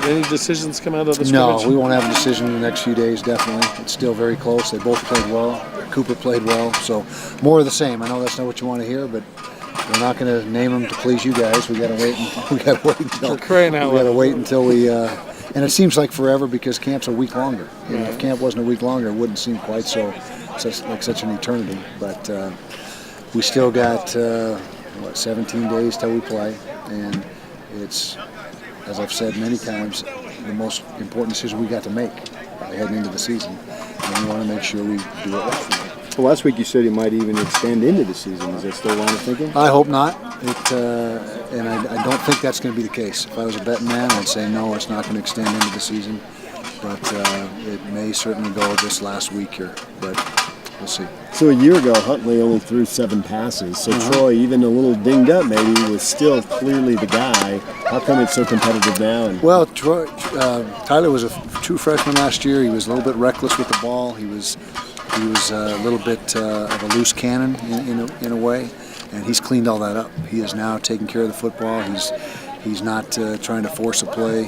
any decisions come out of the No, scrimmage? we won't have a decision in the next few days, definitely. It's still very close. They both played well. Cooper played well, so more of the same. I know that's not what you want to hear, but we're not going to name them to please you guys. We got to wait. We got to wait until. We and it seems like forever because camp's a week longer. You know, if camp wasn't a week longer, it wouldn't seem quite like such an eternity. But we still got 17 days till we play, and it's, as I've said many times, the most important decision we got to make heading into the season, and we want to make sure we do it right. Well, last week you said it might even extend into the season. Is that still line of thinking? I hope not. And I don't think that's going to be the case. If I was a betting man, I'd say no, it's not going to extend into the season. But it may certainly go this last week here. But we'll see. So a year ago, Huntley only threw 7 passes. So Troy, even a little dinged up maybe, was still clearly the guy. How come it's so competitive now? Well, Tyler was a true freshman last year. He was a little bit reckless with the ball. He was a little bit of a loose cannon in a way, and he's cleaned all that up. He is now taking care of the football. He's not trying to force a play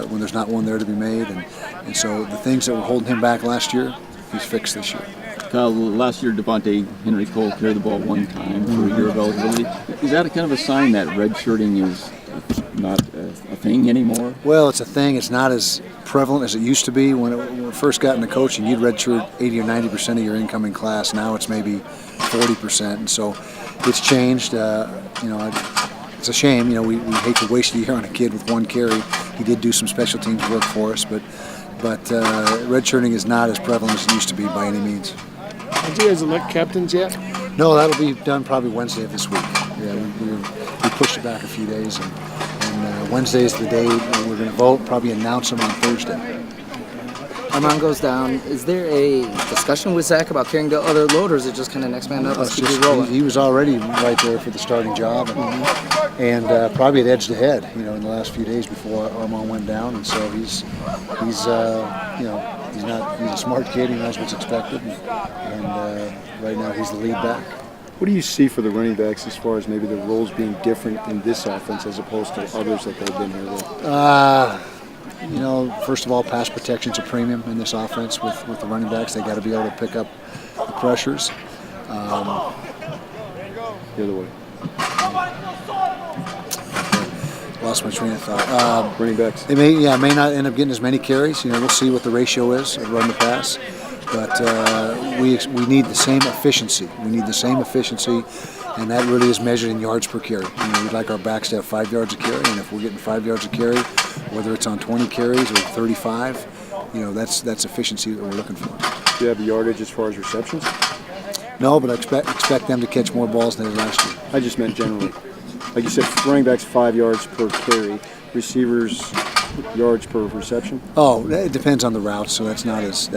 when there's not one there to be made, and so the things that were holding him back last year, he's fixed this year. Kyle, last year Devontae Henry Cole carried the ball one time for a year of eligibility. Is that a kind of a sign that redshirting is not a thing anymore? Well, it's a thing. It's not as prevalent as it used to be. When it first got into coaching, you'd redshirt 80 or 90% of your incoming class. Now it's maybe 40%, and so it's changed. It's a shame. We hate to waste a year on a kid with one carry. He did do some special teams work for us, but redshirting is not as prevalent as it used to be by any means. Did you guys elect captains yet? No, that'll be done probably Wednesday of this week. Yeah, we pushed it back a few days, and Wednesday is the day we're going to vote. Probably announce them on Thursday. Armand goes down. Is there a discussion with Zach about carrying the other load, or is it just kind of next man up? Let's keep it rolling. He was already right there for the starting job, and probably had edged ahead, in the last few days before Armand went down, and so he's a smart kid. He knows what's expected, and right now he's the lead back. What do you see for the running backs as far as maybe the roles being different in this offense as opposed to others that they've been here with? First of all, pass protection's a premium in this offense with the running backs. They got to be able to pick up the pressures. The other way. Lost my train of thought. Running backs. They may not end up getting as many carries. We'll see what the ratio is of run to pass. But we need the same efficiency. We need the same efficiency, and that really is measured in yards per carry. We'd like our backs to have 5 yards a carry, and if we're getting 5 yards a carry, whether it's on 20 carries or 35, that's efficiency that we're looking for. Do you have the yardage as far as receptions? No, but I expect them to catch more balls than they did last year. I just meant generally. Like you said, running backs 5 yards per carry, receivers yards per reception. Oh, it depends on the route, so that's not as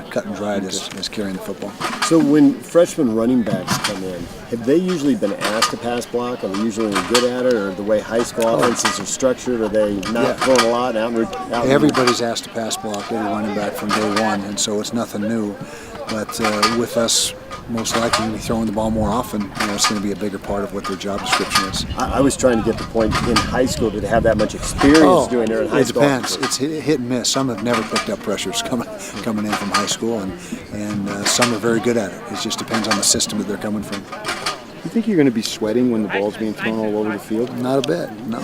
cut and dried as carrying the football. So when freshman running backs come in, have they usually been asked to pass block? Are they usually good at it, or the way high school offenses are structured, are they not throwing a lot? Everybody's asked to pass block, every running back from day one, and so it's nothing new. But with us most likely to be throwing the ball more often, it's going to be a bigger part of what their job description is. I was trying to get the point in high school. Did they have that much experience doing it in high school? It depends. It's hit and miss. Some have never picked up pressures coming in from high school, and some are very good at it. It just depends on the system that they're coming from. You think you're going to be sweating when the ball's being thrown all over the field? Not a bit. No.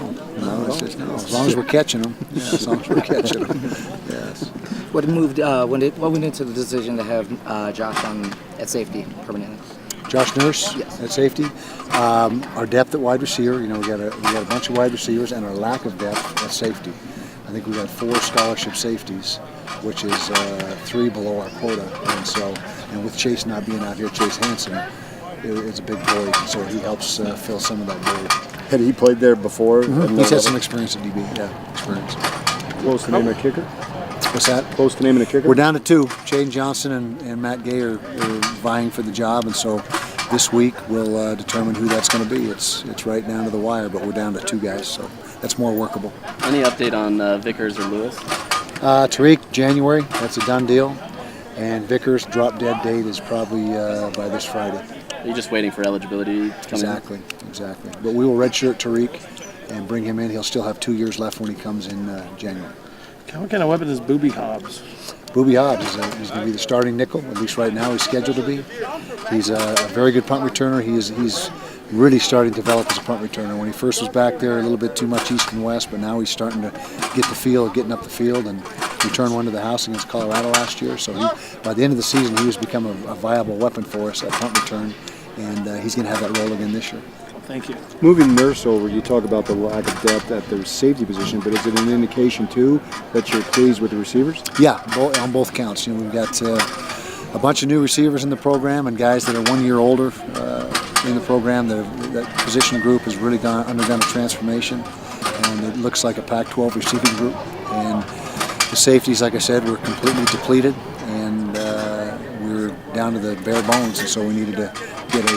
As long as we're catching them. Yeah, as long as we're catching them. Yes. What went into the decision to have Josh at safety permanently? Josh Nurse yes. At safety. Our depth at wide receiver. We got a bunch of wide receivers, and our lack of depth at safety. I think we got 4 scholarship safeties, which is 3 below our quota. And with Chase not being out here, Chase Hansen, it's a big void. So he helps fill some of that void. Had he played there before? Mm-hmm. He's had some experience at DB. Yeah, experience. Close to naming a kicker? What's that? Close to naming a kicker? We're down to 2. Jane Johnson and Matt Gay are vying for the job, and so this week we'll determine who that's going to be. It's right down to the wire, but we're down to 2 guys, so that's more workable. Any update on Vickers or Lewis? Tariq, January, that's a done deal, and Vickers' drop dead date is probably by this Friday. Are you just waiting for eligibility to come in? Exactly. But we will redshirt Tariq, and bring him in. He'll still have 2 years left when he comes in January. What kind of weapon is Booby Hobbs? Booby Hobbs he's going to be the starting nickel, at least right now he's scheduled to be. He's a very good punt returner. He's really starting to develop as a punt returner. When he first was back there, a little bit too much east and west, but now he's starting to get the feel of getting up the field, and returned one to the house against Colorado last year. So by the end of the season, he was become a viable weapon for us at punt return, and he's going to have that role again this year. Thank you. Moving Nurse over, you talk about the lack of depth at the safety position, but is it an indication too that you're pleased with the receivers? Yeah, on both counts. We've got a bunch of new receivers in the program and guys that are 1 year older in the program. That position group has really undergone a transformation, and it looks like a Pac-12 receiving group. And the safeties, like I said, were completely depleted, and we were down to the bare bones, and so we needed to get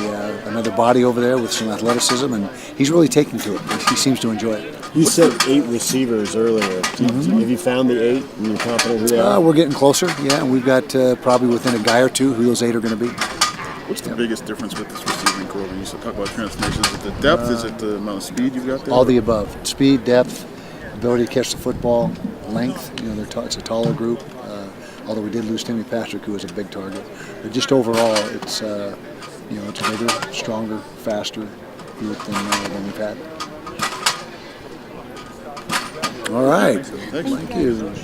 another body over there with some athleticism, and he's really taking to it. He seems to enjoy it. You said 8 receivers earlier. Have you found the 8, and you're confident who they are? We're getting closer, yeah, and we've got probably within a guy or two who those 8 are going to be. What's the biggest difference with this receiving core? When you talk about transformation, is it the depth? Is it the amount of speed you've got there? All the above. Speed, depth, ability to catch the football, length. It's a taller group. Although we did lose Timmy Patrick, who was a big target. But just overall, it's it's a bigger, stronger, faster group than we've had. All right. Thank you. Thank you.